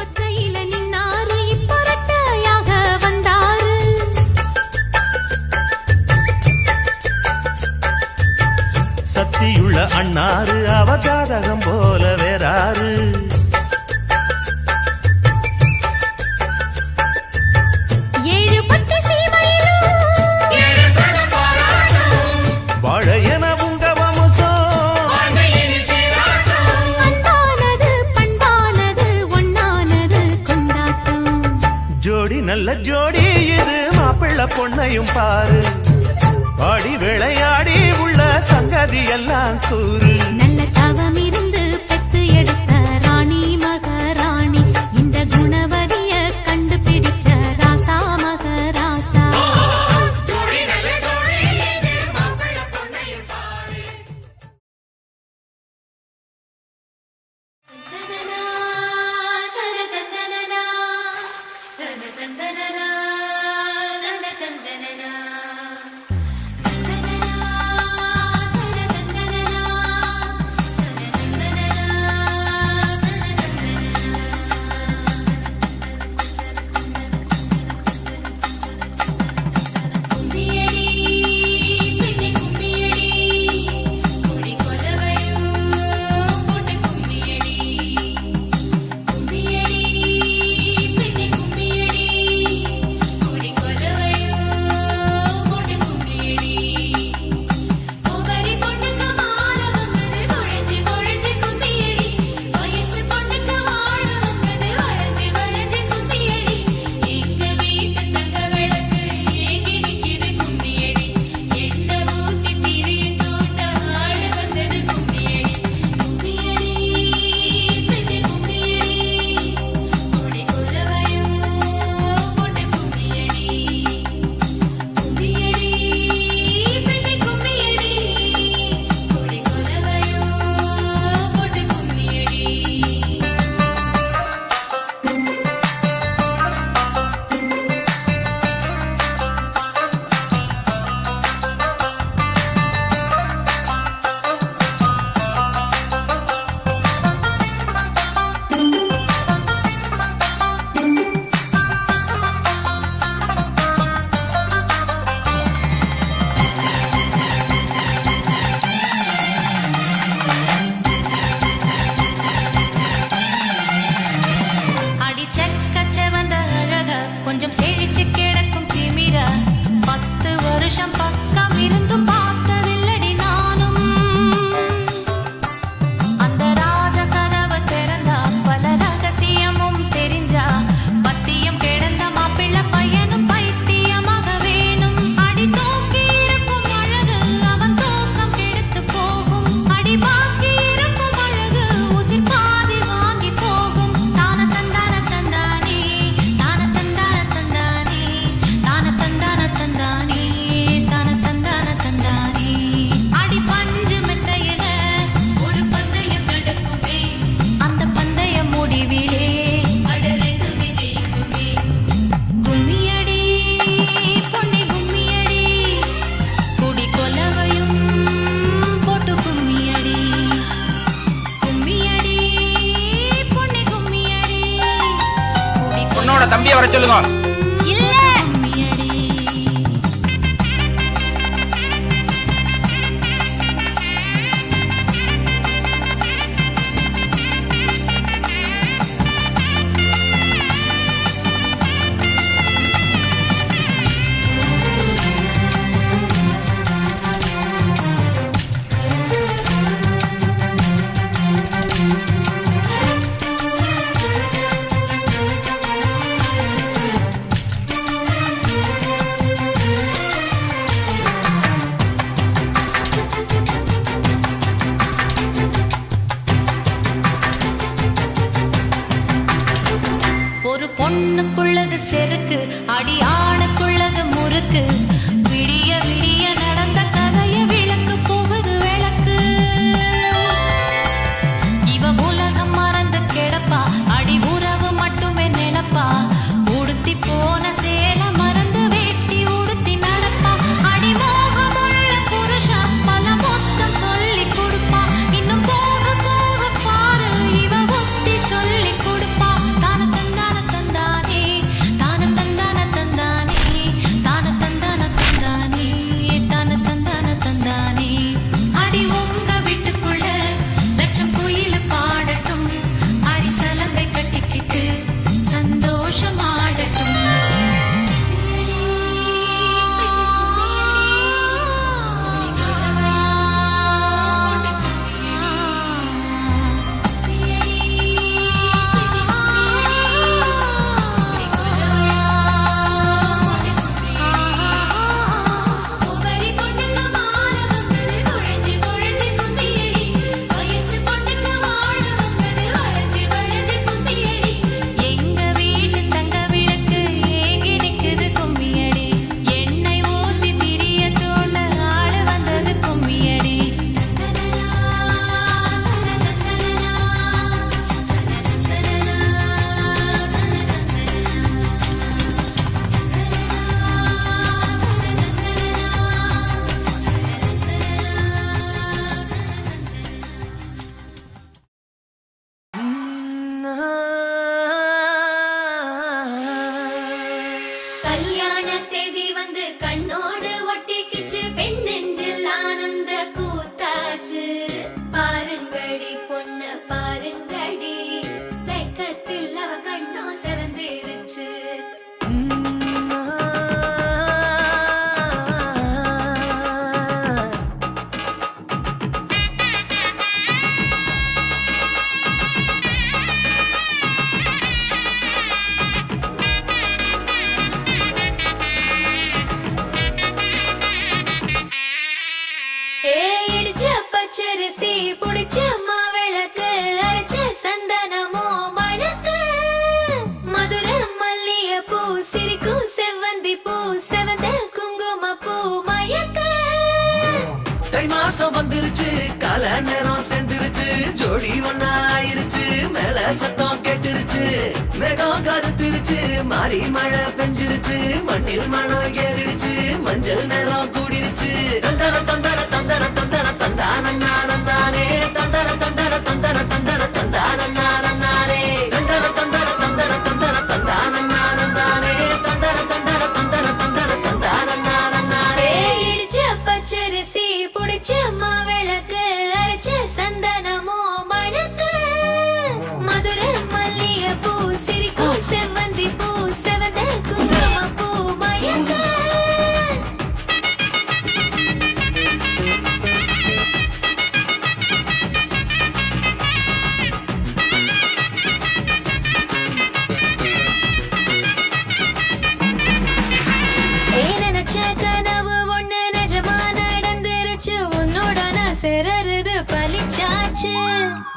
ஒத்தையில நின்னாரு இப்ப ரெட்டையாக வந்தாரு. சக்தியுள்ள அண்ணாரு அவ ஜாதகம் போல வேறாரு. ஏழு பட்டு சீமையிலும் வாழ என உங்க வம்சம் அன்பானது பண்பானது ஒண்ணானது கொண்டாட்டம். ஜோடி நல்ல ஜோடி இது மாப்பிள்ள பொண்ணையும் பாரு. பாடி விளையாடி உள்ள சங்கதி எல்லாம் கூறு. நல்ல தவம் இருந்து பெத்து எடுத்த ராணி மகாராணி இந்த குணவதிய கண்டுபிடிச்ச ராசா மகராசா. கொஞ்சம் செழிச்சு கிடக்கும் திமிரா 10 வருஷம் பக்கம் இருந்தும் பார்த்ததில்லடி நானும். அந்த ராஜ கனவு திறந்தா பல ரகசியமும் தெரிஞ்சா பத்தியம் கிடந்த மாப்பிள்ள பையனும் பைத்தியமாக வேணும். அடி தூக்கி இருக்கும் அழகு அவன் தூக்கம் கெடுத்து போகும். அடி பாக்கி இருக்கும் அழகு உசிர் பாதி வாங்கி போகும். தான தந்தான தந்தானே தான தந்தான தந்தானே தான தந்தான தந்தானே தான தந்தான தந்தானே. அடி பஞ்சு மெத்தையில ஒரு பந்தயம் நடக்குமே. அந்த பந்தய முடிவிலே அட ரெண்டுமே ஜெயிக்குமே. கும்மியடி பொன்னி கும்மியடி குடி கொலவையும் போட்டு கும்மியடி. கும்மியடி பொன்னி கும்மியடி குடி உன்னோட தம்பியை வர சொல்லுங்க. இல்ல கும்மியடி. ஒரு பொண்ணுக்குள்ளது செருக்கு அடி ஆணுக்குள்ளது முறுக்கு. விடிய விடிய நடந்த கதைய விளக்கு போகுது விளக்கு. இவ உலகம் மறந்து கிடப்பா அடி உறவு மட்டுமே நினைப்பா. உடுத்தி போன சேல மறந்து வேட்டி உடுத்தி நடப்பா. அடி மோகமுள்ள புருஷன் பல மொத்தம் சொல்லி கொடுப்பா. இன்னும் போக போக பாரு இவ ஒத்தி சொல்லி கொடுப்பா. தான மாசம் வந்துருச்சு கால நேரம் சேர்ந்துருச்சு ஜோடி ஒன்னா ஆயிருச்சு மேல சத்தம் கேட்டுருச்சு மேகம் கருத்துருச்சு மாறி மழை பெஞ்சிருச்சு மண்ணில் மனம் ஏறிடுச்சு மஞ்சள் நேரம் கூடிருச்சு தந்தர தந்தர தந்தர தந்தர தந்தானே தந்தர தந்தர தந்தர தந்தர தந்தானே தந்தர தந்தர தந்தர தந்தர தந்தானே தந்தர தந்தர தந்தர தந்தர தந்தானே இடிச்ச பச்சரிசி புடிச்ச மாவிளக்கு அரைச்ச சந்தனமோ மணக்கு மதுர மல்லிகை பூ சிரிக்கும் செவ்வந்தி பூ செவந்த குங்கும பூ மயக்க கனவு ஒண்ணு நிஜமா நடந்துருச்சு உன்னோட நான் சிறருது பலிச்சாச்சு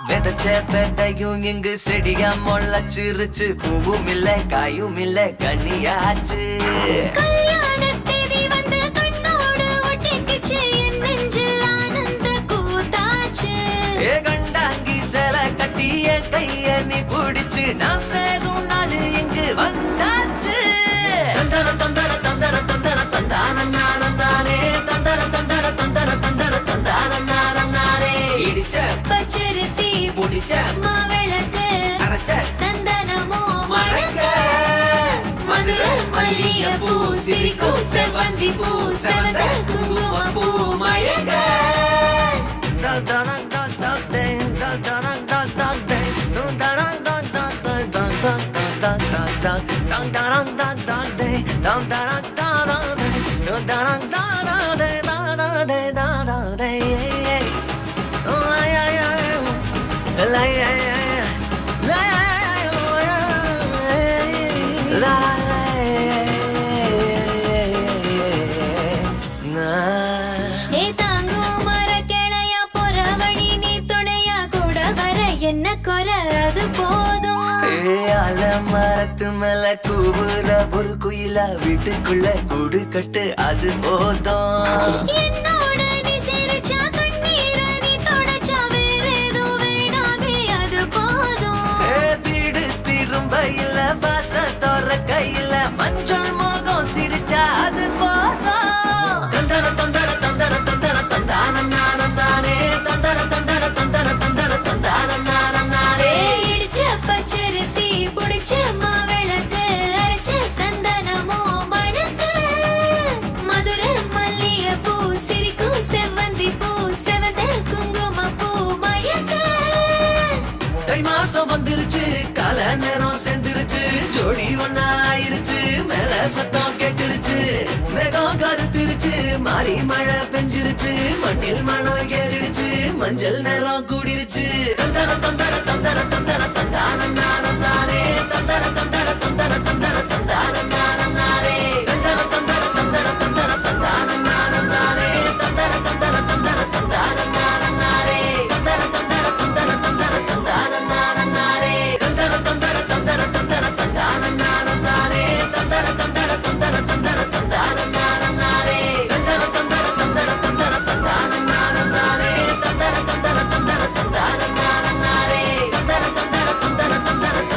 விதைச்ச பெட்டையும் இங்கு செடியா முளைச்சிருச்சு பூவும் இல்ல காயும் இல்ல கனியாச்சு கல்யாண தேதி வந்து கண்ணோடு ஒட்டிக்கிச்சு என் நெஞ்சில் ஆனந்த கூத்தாச்சு ஏ கண்டாங்கி சில கட்டிய கைய நீ பிடிச்சு நாம் சேரும் நாள் இங்கு வந்தாச்சு தந்தர தந்தர தந்தர தந்தர தந்தானே தந்தர தந்தர தந்தர தந்தர தந்தானே இடிச்ச பச்சரிசி புடிச்ச மாவிளக்கு அரைச்ச சந்தனமோ மணக்க மதுர மல்லிகை பூ சிரிக்கும் செவ்வந்தி பூ செவந்த குங்கும பூ மயக்க என்ன குறை அது போதும் மரத்து மேல கூவுற ஒரு குயிலா வீட்டுக்குள்ள கூடு கட்டு அது போதும் என்னோட நீ சிரிச்சா கண்ணீர நீ தொடச்சா வேற ஏதோ வேணாமே அது போதும் வீடு திரும்ப இல்ல வாச திறக்க இல்ல மஞ்சள் மோகம் சிரிச்சா அது போதும் தந்தர தந்தர தந்தர தந்தர தந்தானே தந்தர தந்தர தந்தர தந்தர தந்தானே இடிச்ச பச்சரிசி புடிச்ச மாவிளக்கு அரைச்ச சந்தனமோ மணக்கு மதுர மல்லிகை பூ சிரிக்கும் செவ்வந்தி பூ செவந்த குங்கும பூ மயக்க தை மாசம் வந்துருச்சு கால நேரம் சேர்ந்துருச்சு ஜோடி ஒன்னா ஆயிருச்சு மேல சத்தம் கேட்டுருச்சு மேகம் கருத்துருச்சு மாறி மழை பெஞ்சிருச்சு மண்ணில் மனம் ஏறிடுச்சு மஞ்சள் நேரம் கூடிருச்சு தந்தர தந்தர தந்தர தந்தர தந்தானே தந்தர தந்தர தந்தர தந்தர தந்தானே தந்தர தந்தர தந்தர தந்தர தந்தானே தந்தர தந்தர தந்தர தந்தானே தந்தர தந்தர தந்தர தந்தர தந்தானே தந்தர தந்தர தந்தர தந்தர தந்தானே தந்தர தந்தர தந்தர தந்தர தந்தானே தந்தர தந்தர தந்தர தந்தர தந்தானே தந்தர தந்தர தந்தர தந்தானே தந்தர தந்தர தந்தர தந்தர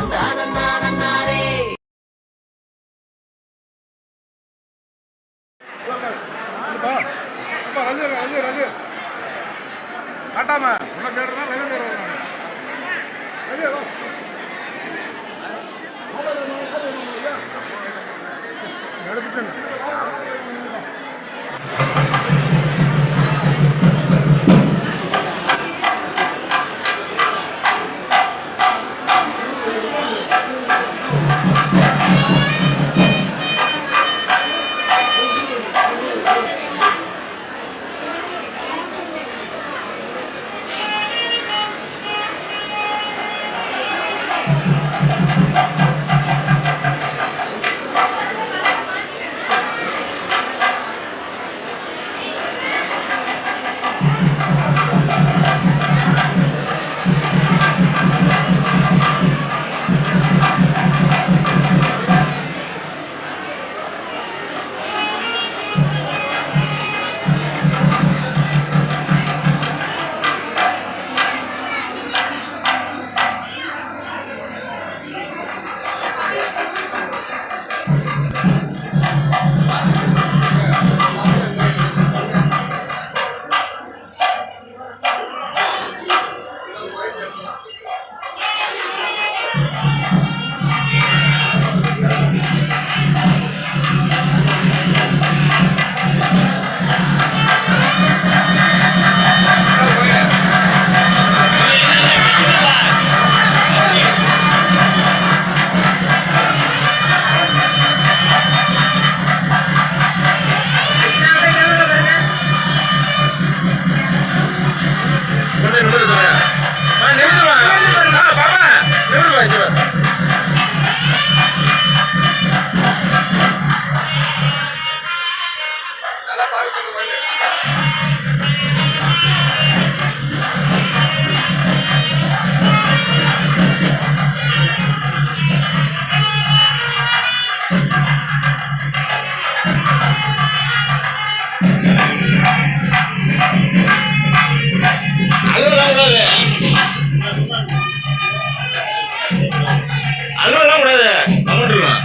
அதெல்லாம் கூடாது அமௌண்ட் இருக்கும்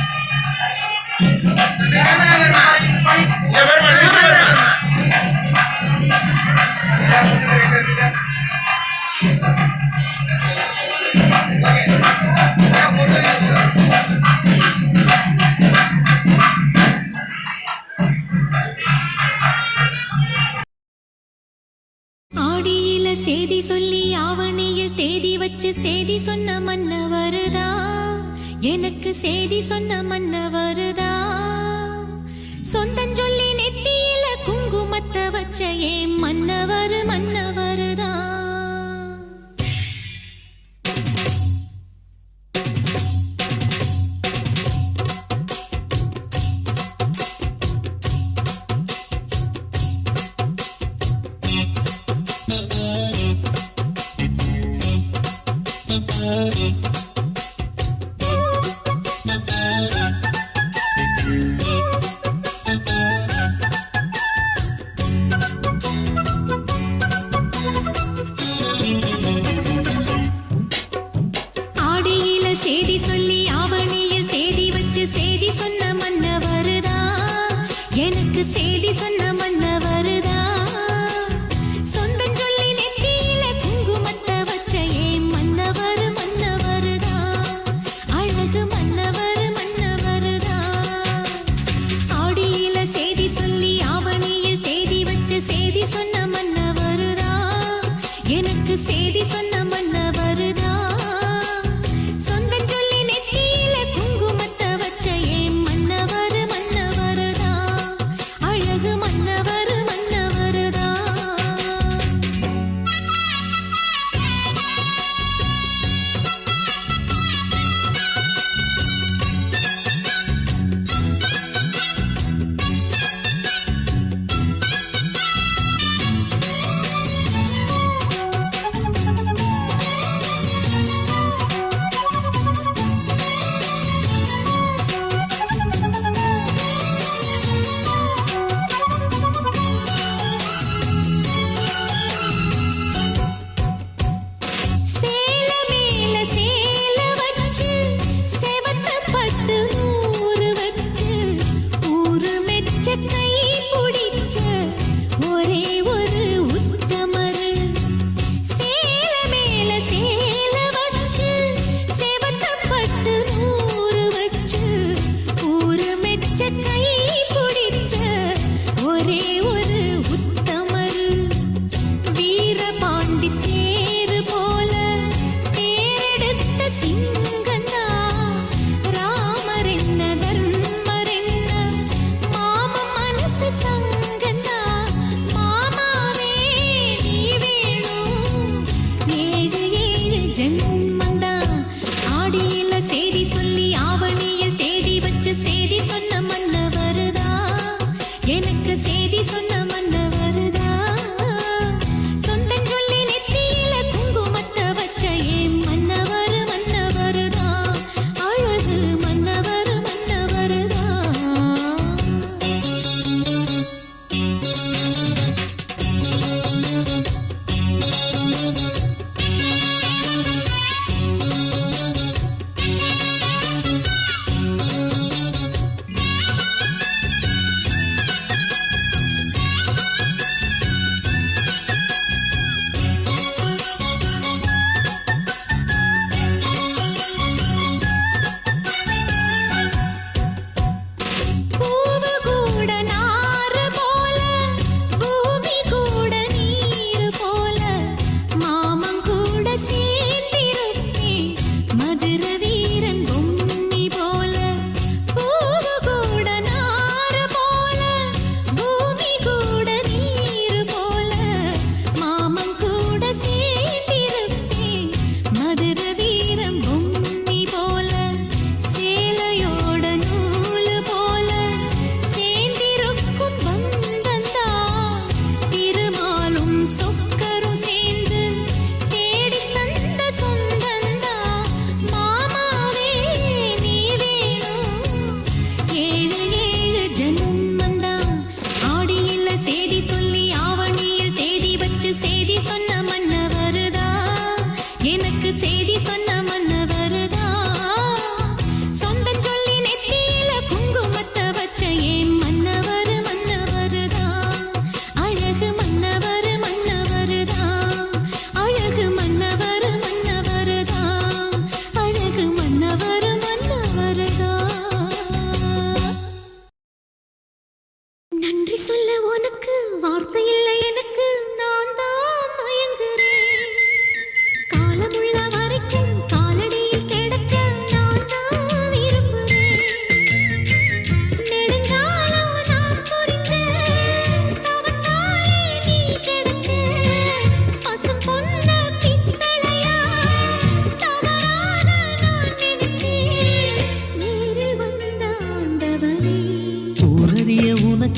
ஆடியில சேதி சொல்லி ஆவணியில் தேதி வச்சு சேதி சொன்ன மன்னவருதா எனக்கு சேதி சொன்ன மன்னவருதா சொந்தஞ்சொல்லி நெத்தியில குங்குமத்தை வச்ச ஏன் மன்னவர் மன்னவருதா சேதி சொல்லி ஆவணியில் தேதி வச்சு சேதி சொன்ன மன்னவருதா எனக்கு சேதி சொன்ன மன்னவருதா சொந்தஞ்சொல்லி நெத்தியில குங்குமத்தை வச்ச ஏன் மன்னவர் மன்னவருதா அழகு மன்னவர் மன்னவர்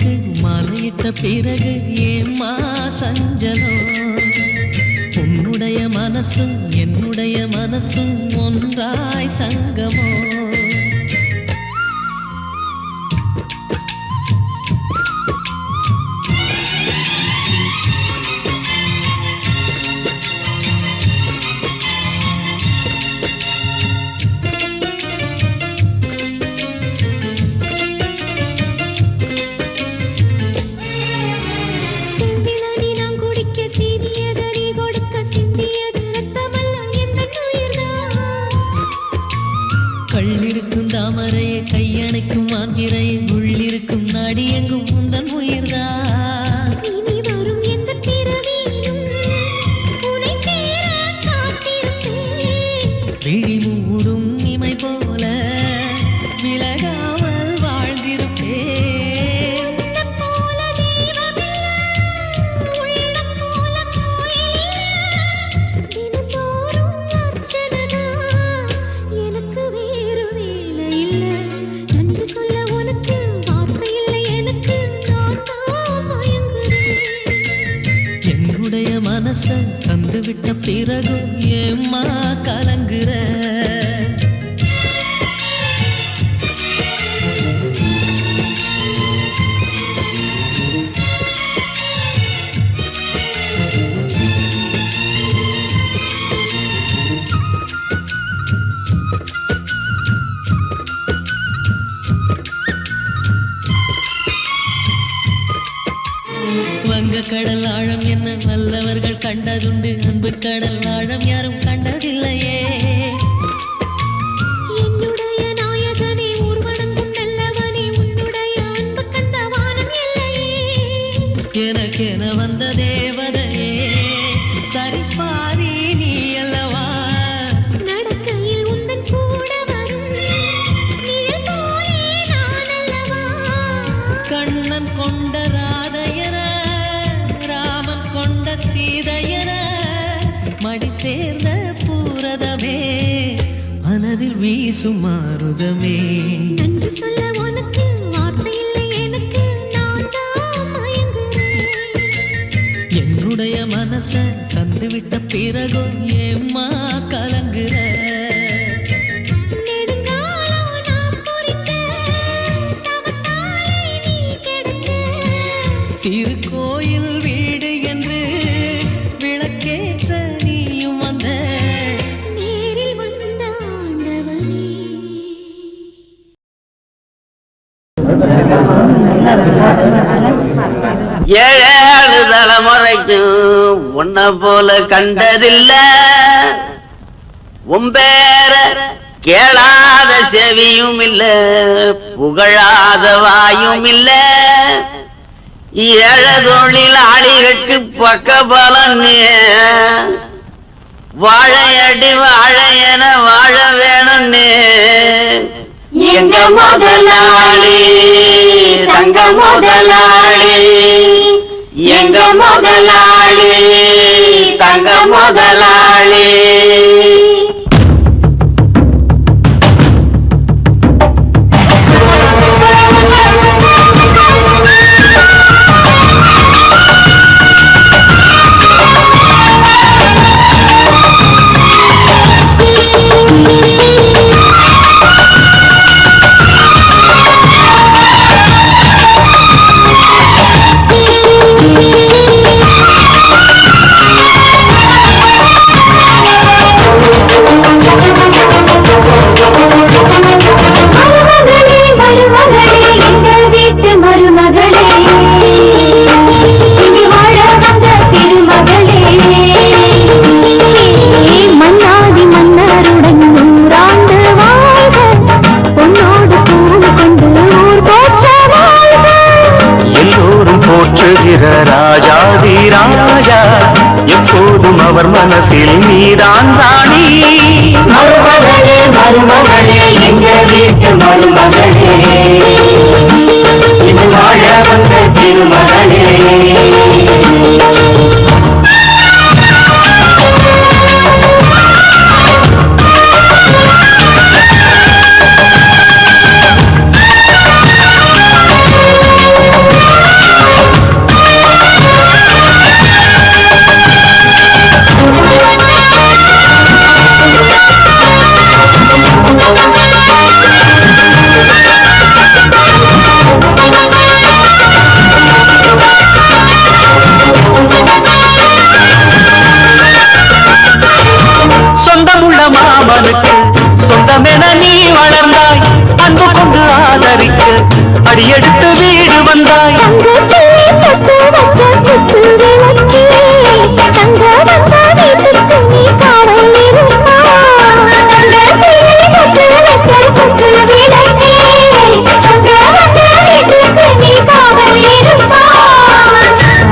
உனக்கு மாலையிட்ட பிறகு ஏம்மா சஞ்சலம்? உன்னுடைய மனசும் என்னுடைய மனசும் ஒன்றாய் சங்கமோ? கள்ளிருக்கும் தாமரையை கையணைக்கும் மான்கிரையை உள்ளிருக்கும் நாடியெங்கும் உந்தன் உயிர்தான். இனி வரும் எந்த பிறவியிலும் உன்னை சேர காத்திருப்பேன். விழி மூடும் இமை போல விலகாமல் வாழ்ந்திருப்பேன். உள்ளம் போல தெய்வமில்லை, உள்ளம் போல கோயிலில்லை. தினந்தோறும் அர்ச்சனைதான், எனக்கு வேறு வேலை இல்லை. நன்றி சொல்ல உனக்கு வார்த்தை இல்லை எனக்கு, நான் தான் மயங்குறேன். என்னுடைய மனச தந்துவிட்ட பிறகு ஏம்மா கலங்குற? வங்கக்கடல் ஆழம் என்ன வல்லவர்கள் கண்டதுண்டு, அன்பு கடல் ஆழம் யாரும் கண்டதில்லையே. என்னுடைய நாயகனே, ஊர்வணங்கும் நல்லவனே, உன்னுடைய அன்பு கந்த வானம் இல்லையே. எனக்கென வந்த தேவதையே சரிபாதி நீ அல்லவா? நடக்கையில் உந்தன் கூட வரும் நிழல் போலே நான் அல்லவா? கண்ணன் கொண்ட ராதையர ராமன் கொண்ட சீதையர மடி சேர்ந்த பூரதமே மனதில் வீசும் மாருதமே. நன்றி சொல்ல உனக்கு வார்த்தை இல்லை எனக்கு, நான் தான் மயங்குறேன். என்னுடைய மனச தந்துவிட்ட பிறகு ஏம்மா கலங்குற? நெடுங்காலம் நான் பொறிச்ச தவத்தாலே நீ கிடைச்ச. திருக்கோயில் வீடு என்று விளக்கேற்ற நீயும் வந்த. நேரில் வந்த ஆண்டவனே. ஏழு தலைமுறைக்கும் உன்னை போல கண்டதில்ல. உம்பேர கேளாத செவியும் இல்ல, புகழாத வாயும் இல்ல. ஏழ தொழிலாளிகளுக்கு பக்கபலம் வாழையடி வாழையென வாழ வேணும்னு எங்க முதலாளி தங்க முதலாளி, எங்க முதலாளி தங்க முதலாளி. ராஜாதி ராஜா எப்போதும் அவர் மனசில் நீதான் ராணி. மருமகளே மருமகளே எங்க வீட்டு மருமகளே, இது வாழ வந்த திருமகளே. அடியெடுத்து வீடு வந்தாய்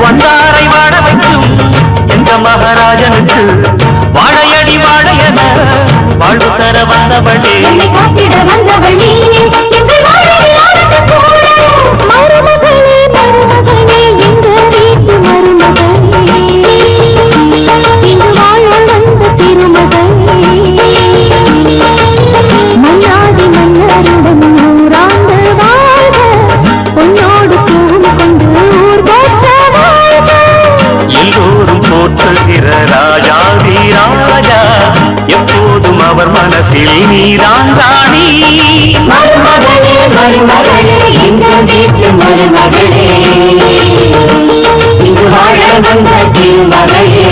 வந்தாரை வாழ வைக்கும் எந்த மகாராஜனுக்கு வாழையடி வாழையன வாழ்வு தர வந்தவளே எல்லோரும் போற்றுகிற ராஜாதி ராஜா எப்போதும் அவர் மனசில் நீதான் ராணி மருமகளே மருமகளே இந்த வீட்டு மருமகளே இங்கு வாழ வந்த திருமகளே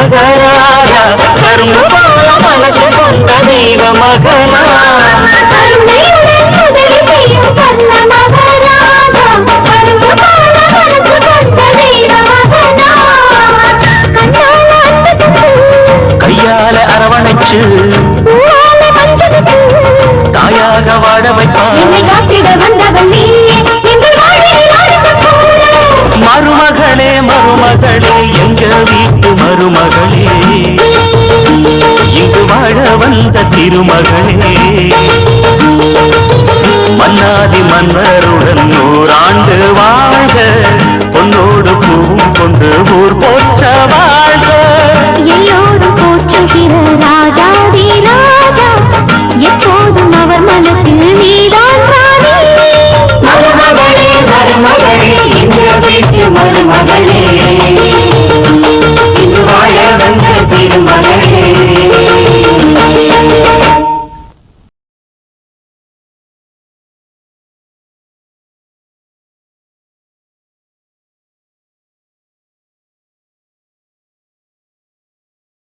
மகராஜா கரும்பு போல மனசு கொண்ட தெய்வ மகனா கையால அரவணைச்சு தாயாக வாழ வைப்பார் மருமகளே மருமகளே எங்க வீட்டு மருமகளே இங்கு வாழ வந்த திருமகளே